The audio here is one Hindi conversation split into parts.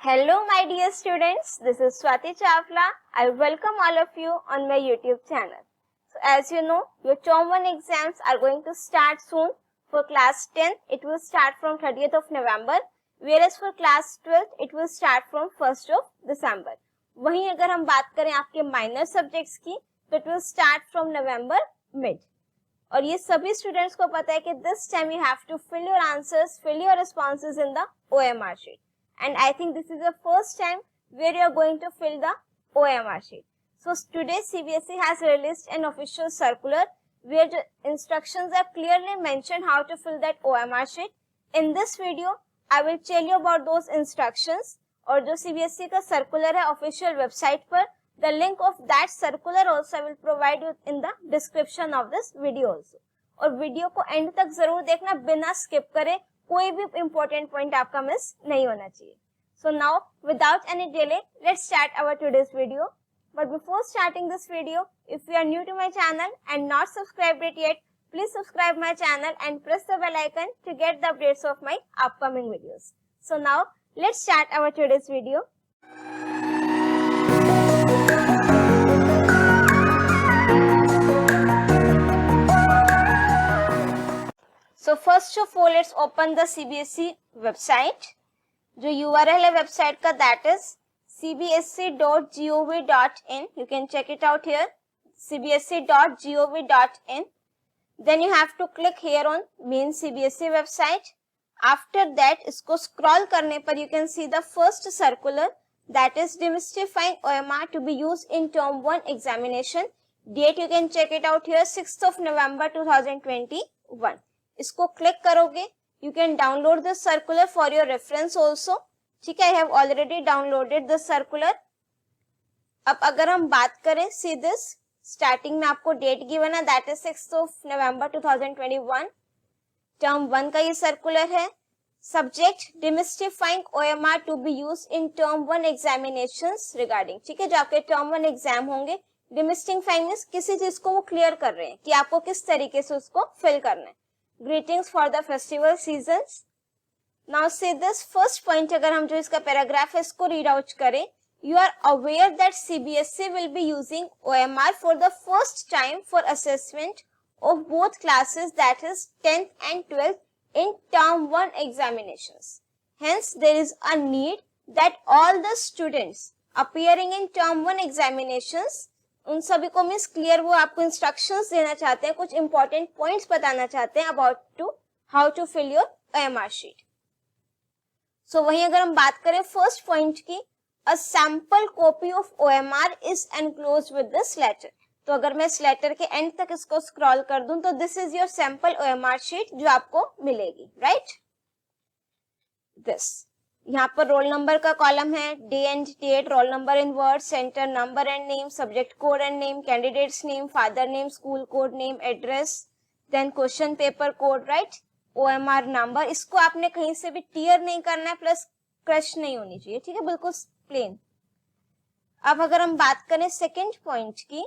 Hello my dear students, this is Swati Chawla. I welcome all of you on my YouTube channel. So as you know, your Term 1 exams are going to start soon. For class 10, it will start from 30th of November, whereas for class 12, it will start from 1st of December. वहीं अगर हम बात करें आपके माइनर सब्जेक्ट्स की, तो it will start from November mid. और ये सभी स्टूडेंट्स को पता है कि this time you have to fill your answers, fill your responses in the OMR sheet. And I think this is the first time where you are going to fill the OMR sheet. So today CBSE has released an official circular where the instructions are clearly mentioned how to fill that OMR sheet. In this video, I will tell you about those instructions. और जो CBSE का circular है official website पर, the link of that circular also I will provide you in the description of this video also. और वीडियो को एंड तक जरूर देखना बिना स्किप करे, कोई भी इंपॉर्टेंट पॉइंट आपका मिस नहीं होना चाहिए. So now without any delay, let's start our today's video. But before starting this video, if you are new to my channel and not subscribed it yet, please subscribe my channel and press the bell icon to get the updates of my upcoming videos. So now let's start our today's video. So first of all, let's open the CBSE website. जो URL है वेबसाइट का that is cbsc.gov.in. You can check it out here, cbsc.gov.in. Then you have to click here on main CBSE website. After that, इसको scroll करने पर you can see the first circular that is demystifying OMR to be used in Term 1 examination. Date you can check it out here, 6th of November 2021. इसको क्लिक करोगे, you can download the circular for your reference also. ठीक है, I have already downloaded the circular. अब अगर हम बात करें, see this, starting में आपको डेट गिवन है that is 6th of November 2021. Term 1 का ये circular है. Subject demystifying OMR to be used in Term 1 examinations regarding. ठीक है, जो आपके Term 1 एग्जाम होंगे, demystifying मींस किसी चीज को वो क्लियर कर रहे हैं कि आपको किस तरीके से उसको फिल करना है. Greetings for the festival seasons. Now see this first point, अगर हम जो इसका पैराग्राफ है इसको रीड आउट करें, you are aware that CBSE will be using OMR for the first time for assessment of both classes, that is 10th and 12th in Term 1 examinations. Hence, there is a need that all the students appearing in Term 1 examinations, उन सभी को मीन्स क्लियर वो आपको इंस्ट्रक्शंस देना चाहते हैं, कुछ इंपॉर्टेंट पॉइंट्स बताना चाहते हैं about to how to fill your OMR sheet. So वहीं अगर हम बात करें फर्स्ट पॉइंट की, a sample copy of OMR is enclosed with this letter. तो अगर मैं इस लेटर के एंड तक इसको स्क्रॉल कर दूं तो this is your sample OMR sheet जो आपको मिलेगी, राइट. दिस यहाँ पर रोल नंबर का कॉलम है, day and date, roll number in word, centre, number and name, subject code and name, candidates name, father name, school code name, address, then question paper code, right, OMR number. इसको आपने कहीं से भी टीयर नहीं करना है, प्लस क्रश नहीं होनी चाहिए, ठीक है, बिल्कुल प्लेन. अब अगर हम बात करें सेकेंड पॉइंट की,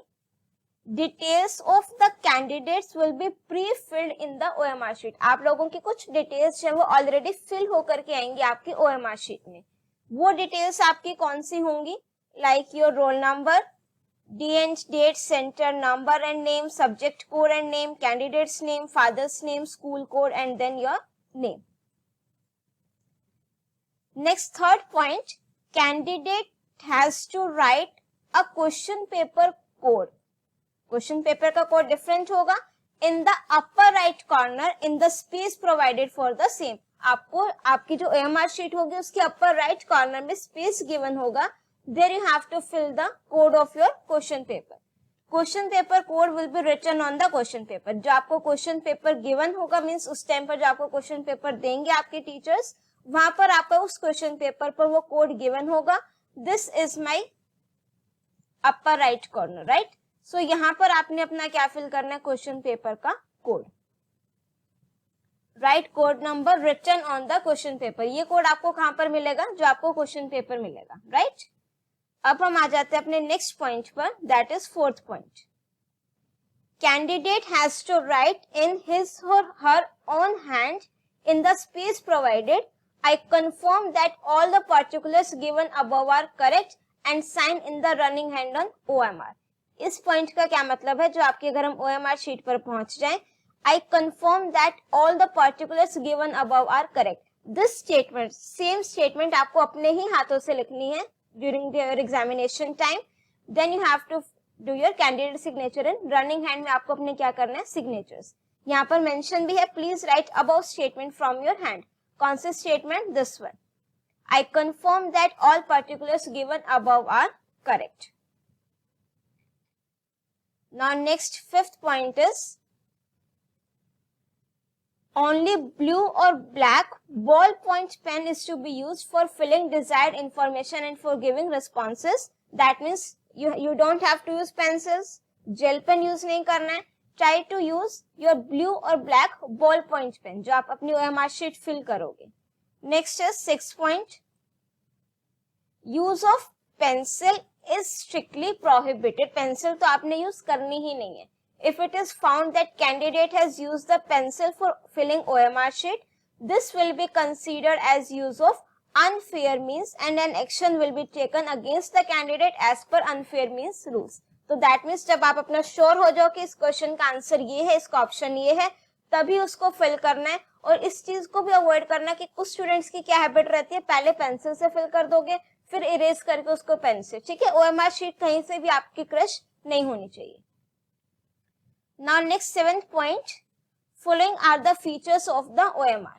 details of the candidates will be pre filled in the OMR sheet. आप लोगों की कुछ डिटेल्स जो है वो ऑलरेडी फिल होकर के आएंगी आपकी OMR शीट में. वो डिटेल्स आपकी कौन सी होंगी, like your roll number, day and date, centre, number and name, subject code and name, candidates name, father's name, school code and then your name. Next third point, candidate has to write a question paper code. Question paper का कोड डिफरेंट होगा. In the upper right corner in the space provided for the same. आपको आपकी जो OMR शीट होगी उसके अपर राइट कॉर्नर में स्पेस गिवन होगा. There you have to fill the code of your question paper. Question paper code will be written on the question paper. जो आपको क्वेश्चन पेपर गिवन होगा मीन्स उस टाइम पर जो आपको क्वेश्चन पेपर देंगे आपके टीचर्स, वहां पर आपका उस क्वेश्चन पेपर पर वो कोड गिवन होगा. This is my upper right corner, right. So यहाँ पर आपने अपना क्या फिल करना है, क्वेश्चन पेपर का code. Write code number written on the question paper. ये कोड आपको कहां पर मिलेगा, जो आपको क्वेश्चन पेपर मिलेगा, राइट. अब हम आ जाते हैं अपने नेक्स्ट पॉइंट पर, that is fourth point. Candidate has to write in his or her own hand in the space provided I confirm that all the particulars given above are correct and sign in the running hand on OMR. इस पॉइंट का क्या मतलब है, जो आपके अगर हम OMR शीट पर पहुंच जाएं, I confirm that all the particulars given above are correct. This statement, same statement आपको अपने ही हाथों से लिखनी है during your examination time. Then you have to do your candidate signature in running hand में आपको अपने क्या करना है, signatures. यहाँ पर mention भी है, please write above statement from your hand. कौन सी statement? This one. I confirm that all particulars given above are correct. Now next fifth point is only blue or black ballpoint pen is to be used for filling desired information and for giving responses. That means you don't have to use pencils, gel pen use नहीं करना है. Try to use your blue or black ballpoint pen जो आप अपनी OMR sheet fill करोगे. Next is 6 point. Use of pencil is strictly prohibited. Pencil तो आपने use करनी ही नहीं है. If it is found that candidate has used the pencil for filling OMR sheet, this will be considered as use of unfair means and an action will be taken against the candidate as per unfair means rules. तो that means जब आप अपना श्योर हो जाओ कि इस क्वेश्चन का आंसर ये है, इसका ऑप्शन ये है, तभी उसको फिल करना है. और इस चीज को भी अवॉइड करना कि कुछ स्टूडेंट्स की क्या हैबिट रहती है, पहले पेंसिल से फिल कर दोगे फिर इरेज करके उसको पेन से. ठीक है, OMR शीट कहीं से भी आपकी क्रश नहीं होनी चाहिए. Now next 7th point, following are the features of the OMR.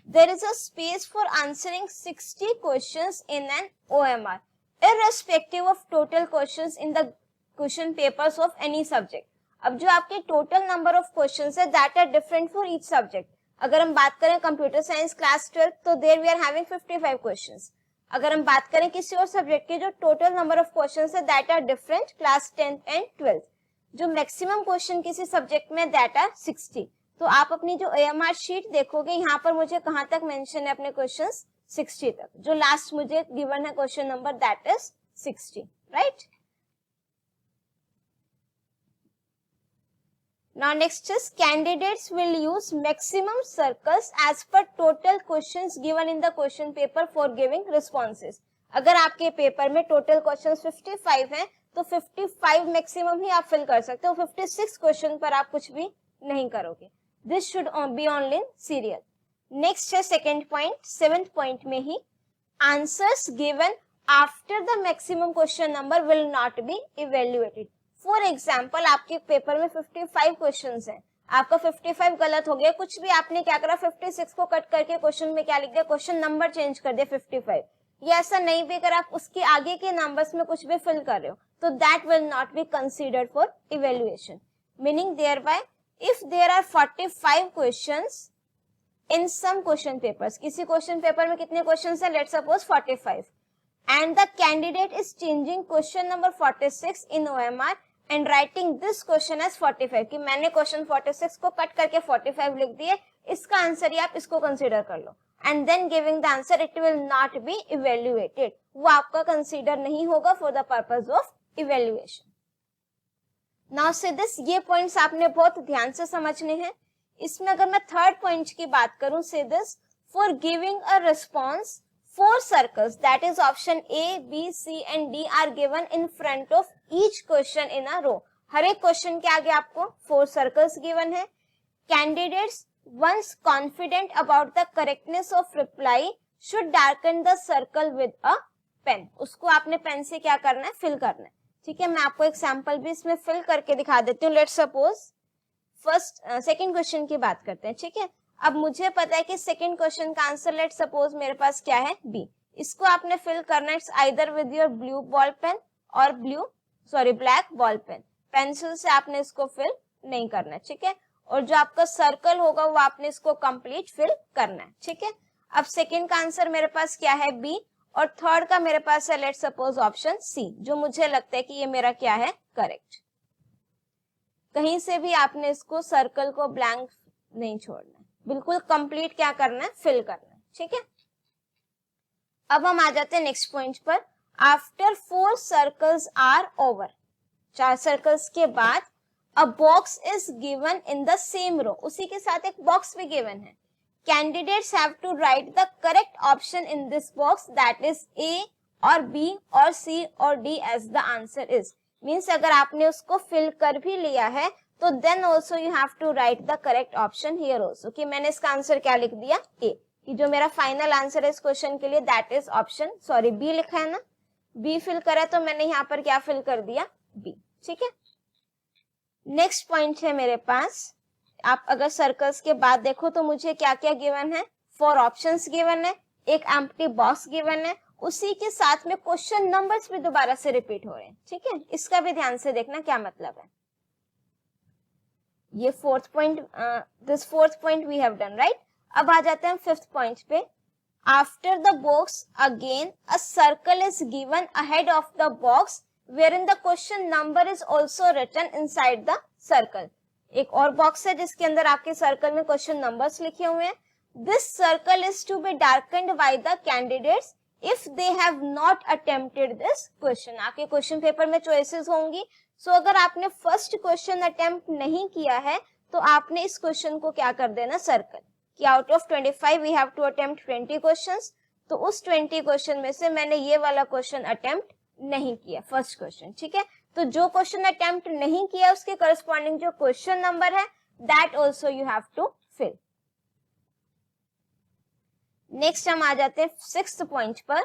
There is a space for answering 60 questions in an OMR, irrespective of total questions in the question papers of any subject. अब जो आपके total number of questions है, that are different for each subject. अगर हम बात करें कंप्यूटर साइंस क्लास 12 तो there we are having 55 questions. अगर हम बात करें किसी और सब्जेक्ट के जो टोटल नंबर ऑफ क्वेश्चंस है, that are different class 10th and 12th. जो मैक्सिमम क्वेश्चन किसी सब्जेक्ट में दैट आर 60. तो आप अपनी जो OMR शीट देखोगे, यहाँ पर मुझे कहां तक मेंशन है अपने क्वेश्चंस 60 तक. जो लास्ट मुझे गिवन है question number that is 60, right. Now next is candidates will use maximum circles as per total questions given in the question paper for giving responses. अगर आपके पेपर में टोटल क्वेश्चंस 55 हैं तो 55 मैक्सिमम ही आप फिल कर सकते हो. 56 क्वेश्चन पर आप कुछ भी नहीं करोगे. This should be only serial. Next है सेकंड पॉइंट, 7th पॉइंट में ही answers given after the maximum question number will not be evaluated. For example आपके पेपर में 55 क्वेश्चंस हैं, आपका 55 गलत हो गया, कुछ भी आपने क्या करा 56 को कट करके क्वेश्चन में क्या लिख दिया, क्वेश्चन नंबर चेंज कर दिया 55. ये ऐसा नहीं भी कर आप उसके आगे के नंबर्स में कुछ भी फिल कर रहे हो तो that will not be considered for evaluation. Meaning thereby if there are 45 questions in some question papers, किसी क्वेश्चन पेपर में कितने क्वेश्चंस हैं, let's suppose 45, and the candidate is changing question number 46 in OMR and writing this question as 45, कि मैंने क्वेश्चन 46 को कट करके 45 लिख दिए, इसका आंसर ही आप इसको कंसीडर कर लो, and then giving the answer, it will not be evaluated. वो आपका कंसीडर नहीं होगा for the purpose of evaluation. Now say this, ये पॉइंट्स आपने बहुत ध्यान से समझने हैं. इसमें अगर मैं थर्ड पॉइंट की बात करूं, say this, for giving a response, 4 circles, that is option A, B, C and D are given in front of each question in a row. हर एक क्वेश्चन के आगे आपको 4 circles given है. Candidates once confident about the correctness of reply should darken the circle with a pen. उसको आपने पेन से क्या करना है, फिल करना है. ठीक है, मैं आपको एक सैंपल भी इसमें फिल करके दिखा देती हूँ. लेट्स सपोज सेकंड क्वेश्चन की बात करते हैं. ठीक है, अब मुझे पता है कि सेकंड क्वेश्चन का आंसर लेट्स सपोज मेरे पास क्या है, बी. इसको आपने फिल करना है, it's either with your blue ball pen और ब्लैक बॉल पेन. पेंसिल से आपने इसको फिल नहीं करना है. ठीक है, और जो आपका सर्कल होगा वो आपने इसको कंप्लीट फिल करना है. ठीक है, अब सेकंड का आंसर मेरे पास क्या है, बी, और थर्ड का मेरे पास है लेट्स सपोज ऑप्शन सी, जो मुझे लगता है कि ये मेरा क्या है, करेक्ट. कहीं से भी आपने इसको सर्कल को ब्लैंक नहीं छोड़ना है, बिल्कुल कंप्लीट क्या करना है, फिल करना है. ठीक है, अब हम आ जाते हैं नेक्स्ट पॉइंट पर. After 4 circles are over, 4 circles के बाद a box is given in the same row, उसी के साथ एक बॉक्स भी गिवन है. Candidates have to write the correct option in this box that is A और बी और सी और D as the answer is. Means अगर आपने उसको फिल कर भी लिया है तो then also you have to write the correct option here also, कि मैंने इसका आंसर क्या लिख दिया ए, कि जो मेरा फाइनल आंसर है इस क्वेश्चन के लिए that is option sorry B लिखा है ना, बी फिल करा तो मैंने यहाँ पर क्या फिल कर दिया बी। ठीक है, नेक्स्ट पॉइंट है मेरे पास, आप अगर सर्कल्स के बाद देखो तो मुझे क्या क्या गिवन है, 4 ऑप्शंस गिवन है, एक एम्प्टी बॉक्स गिवन है, उसी के साथ में क्वेश्चन नंबर्स भी दोबारा से रिपीट हो रहे हैं। ठीक है, इसका भी ध्यान से देखना क्या मतलब है। ये fourth point, this fourth point we have done right. अब आ जाते हैं फिफ्थ पॉइंट पे। After the box again a circle is given ahead of the box wherein the question number is also written inside the circle। एक और बॉक्स है जिसके अंदर आपके सर्कल में क्वेश्चन नंबर्स लिखे हुए हैं। This circle is to be darkened by the candidates if they have not attempted this question. आपके क्वेश्चन पेपर में चॉइसेस होंगी, सो अगर आपने फर्स्ट क्वेश्चन अटेम्प्ट नहीं किया है तो आपने इस क्वेश्चन को क्या कर देना सर्कल, कि out of 25 we have to attempt 20 questions, तो उस 20 क्वेश्चन में से मैंने ये वाला क्वेश्चन अटेम्प्ट नहीं किया फर्स्ट क्वेश्चन। ठीक है, तो जो क्वेश्चन अटेम्प्ट नहीं किया उसके करस्पॉन्डिंग जो क्वेश्चन नंबर है that also you have to fill. Next हम आ जाते हैं सिक्स्थ पॉइंट पर।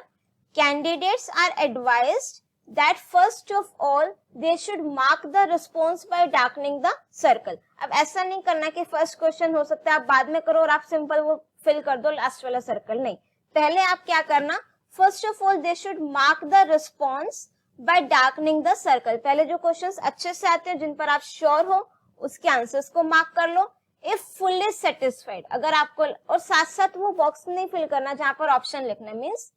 Candidates are advised that first of all they should mark the response by darkening the circle. अब ऐसा नहीं करना कि फर्स्ट क्वेश्चन हो सकता है आप बाद में करो और आप सिंपल वो फिल कर दो लास्ट वाला सर्कल, नहीं, पहले आप क्या करना, first of all they should mark the response by darkening the circle. पहले जो क्वेश्चंस अच्छे से आते हैं जिन पर आप श्योर हो उसके आंसर्स को मार्क कर लो। इफ फुल्ली सेटिस्फाइड, अगर आपको, और साथ साथ वो बॉक्स नहीं फिल करना जहां पर ऑप्शन लिखना, means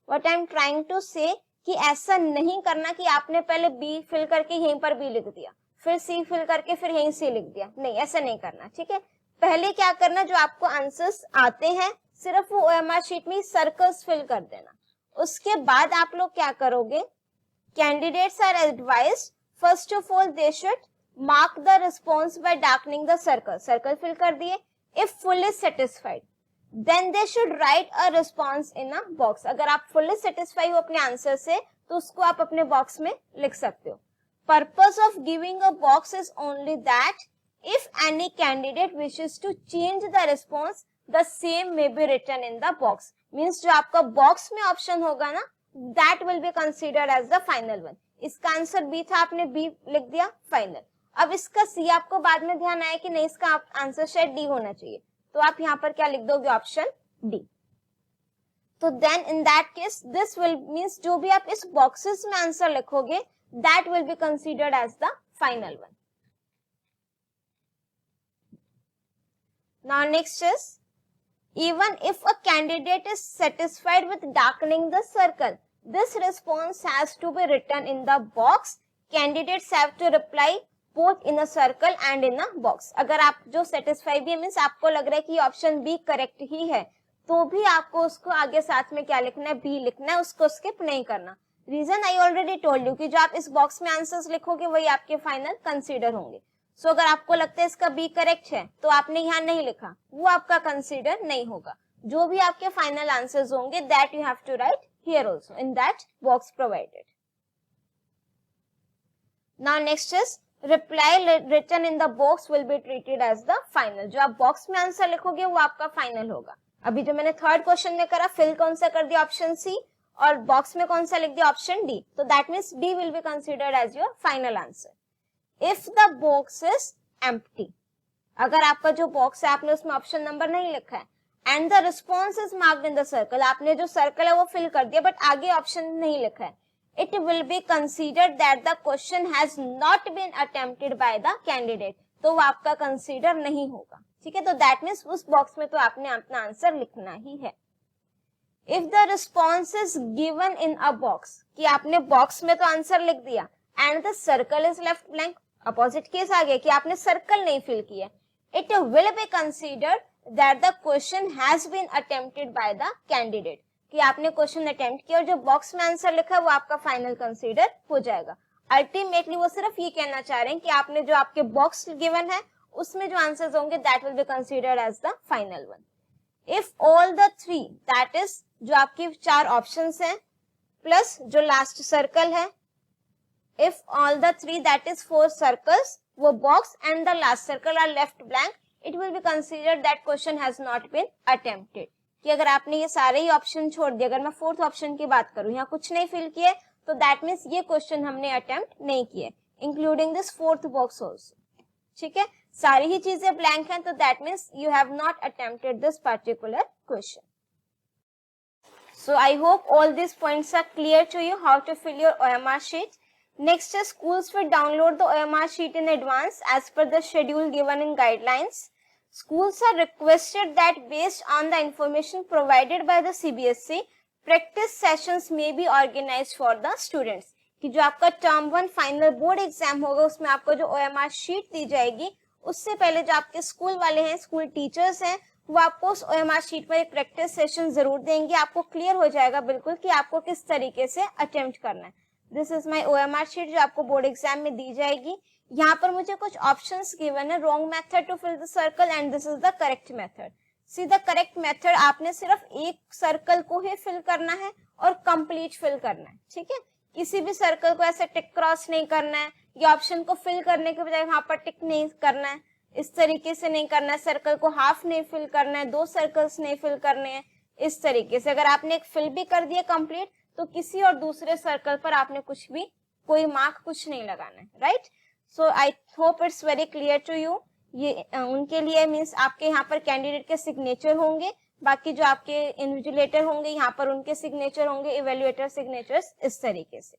what I am trying to say कि ऐसा नहीं करना कि आपने पहले बी फिल करके यहीं पर बी लिख दिया, फिर सी फिल करके फिर यहीं सी लिख दिया, नहीं ऐसा नहीं करना। ठीक है, पहले क्या करना, जो आपको आंसर्स आते हैं सिर्फ वो ओएमआर शीट में सर्कल्स फिल कर देना। उसके बाद आप लोग क्या करोगे, candidates are advised first of all they should mark the response by darkening the circle, circle fill कर दिए। If fully satisfied then they should write a response in a box. अगर आप फुल्ली सेटिस्फाई हो अपने आंसर से तो उसको आप अपने बॉक्स में लिख सकते हो। Purpose of giving a box is only that if any candidate wishes to change the response the same may be written in the box. Means जो आपका बॉक्स में ऑप्शन होगा ना that will be considered as the final one. इसका आंसर बी था, आपने बी लिख दिया फाइनल। अब इसका सी आपको बाद में ध्यान आया कि नहीं इसका आंसर शायद डी होना चाहिए, तो आप यहाँ पर क्या लिख दोगे, ऑप्शन डी। तो then in that case this will means जो भी आप इस बॉक्सेस में आंसर लिखोगे that will be considered as the final one. Now next is even if a candidate is satisfied with darkening the circle, this response has to be written in the box. Candidates have to reply both in a circle and in a box. अगर आप जो satisfy भी मीन्स आपको लग रहा है कि ऑप्शन बी करेक्ट ही है तो भी आपको उसको आगे साथ में क्या लिखना है, बी लिखना है, उसको स्किप नहीं करना। Reason I already told you कि जो आप इस बॉक्स में आंसर्स लिखोगे वही आपके फाइनल कंसीडर होंगे। सो अगर आपको लगता है इसका बी करेक्ट है तो आपने यहाँ नहीं लिखा, वो आपका कंसीडर नहीं होगा। जो भी आपके फाइनल आंसर्स होंगे that you have to write here also in that box provided. Now next is reply written in the box will be treated as the final. जो आप बॉक्स में आंसर लिखोगे वो आपका फाइनल होगा। अभी जो मैंने थर्ड क्वेश्चन में करा, फिल कौन सा कर दिया, ऑप्शन सी, और बॉक्स में कौन सा लिख दिया, ऑप्शन डी, तो that means D will be considered as your final answer. If the box is empty, अगर आपका जो बॉक्स है आपने उसमें ऑप्शन नंबर नहीं लिखा है and the response is marked in the circle, आपने जो सर्कल है वो फिल कर दिया बट आगे ऑप्शन नहीं लिखा है, it will be considered that the question has not been attempted by the candidate, तो वो आपका कंसीडर नहीं होगा। ठीक है, तो दैट मीन्स उस बॉक्स में तो आपने अपना आंसर लिखना ही है। If the response is given in a box, कि आपने बॉक्स में तो आंसर लिख दिया and the circle is left blank, opposite case आ गया कि आपने सर्कल नहीं फिल किया, it will be considered that the question has been attempted by the candidate, कि आपने क्वेश्चन अटेम्प्ट किया और जो बॉक्स में आंसर लिखा है वो आपका फाइनल कंसीडर हो जाएगा। अल्टीमेटली वो सिर्फ ये कहना चाह रहे हैं कि आपने जो आपके बॉक्स गिवन है उसमें जो आंसर्स होंगे that will be considered as the final one. If all the three, that is जो आपकी चार ऑप्शंस हैं प्लस जो लास्ट सर्कल है, if all the three, that is four circles, वो box and the last circle are left blank, it will be considered that question has not been attempted. कि अगर आपने ये सारे ही ऑप्शन छोड़ दिए, अगर मैं फोर्थ ऑप्शन की बात करूं, यहाँ कुछ नहीं फिल किए, तो दैट मीन्स ये क्वेश्चन हमने अटेम्प्ट नहीं किए, including this fourth box also. ठीक है, सारी ही चीजें ब्लैंक हैं, तो that means you have not attempted this particular question. So I hope all these points are clear to you how to fill your OMR sheet. Next is schools will download the OMR sheet in advance as per the schedule given in guidelines. Schools are requested that based on the information provided by the CBSE, practice sessions may be organized for the students. कि जो आपका टर्म 1 फाइनल बोर्ड एग्जाम होगा उसमें आपको जो OMR शीट दी जाएगी, उससे पहले जो आपके स्कूल वाले हैं, स्कूल टीचर्स हैं, वो आपको उस OMR शीट पर एक प्रैक्टिस सेशन जरूर देंगे. आपको क्लियर हो जाएगा बिल्कुल कि आपको किस तरीके से अटेम्प्ट करना है. This is my OMR sheet जो आपको बोर्ड एग्जाम में दी जाएगी. यहाँ पर मुझे कुछ ऑप्शंस गिवन है, wrong method to fill the circle and this is the correct method. See the correct method, आपने सिर्फ एक सर्कल को ही फिल करना है और कंप्लीट फिल करना है. ठीक है, किसी भी सर्कल को ऐसे टिक क्रॉस नहीं करना है, ये ऑप्शन को फिल करने के बजाय वहां पर टिक नहीं करना है, इस तरीके से नहीं करना है, सर्कल को हाफ नहीं फिल करना है, दो सर्कल्स नहीं फिल करने हैं, इस तरीके से. अगर आपने एक फिल भी कर दिया कंप्लीट, तो किसी और दूसरे सर्कल पर आपने कुछ भी कोई मार्क कुछ नहीं लगाना है. Right, so I hope it's very clear to you. ये उनके लिए मीन्स आपके यहाँ पर कैंडिडेट के सिग्नेचर होंगे, बाकी जो आपके इन्विजिलेटर होंगे यहाँ पर उनके सिग्नेचर होंगे, इवेल्युएटर सिग्नेचर्स, इस तरीके से.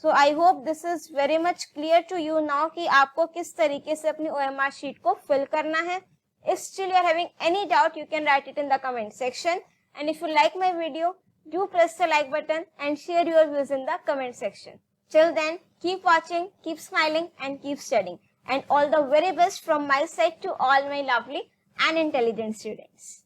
So I hope this is very much clear to you now कि आपको किस तरीके से अपनी OMR शीट को फिल करना है. If still you are having any doubt, you can write it in the comment section. And if you like my video, do press the like button and share your views in the comment section. Till then, keep watching, keep smiling and keep studying. And all the very best from my side to all my lovely and intelligent students.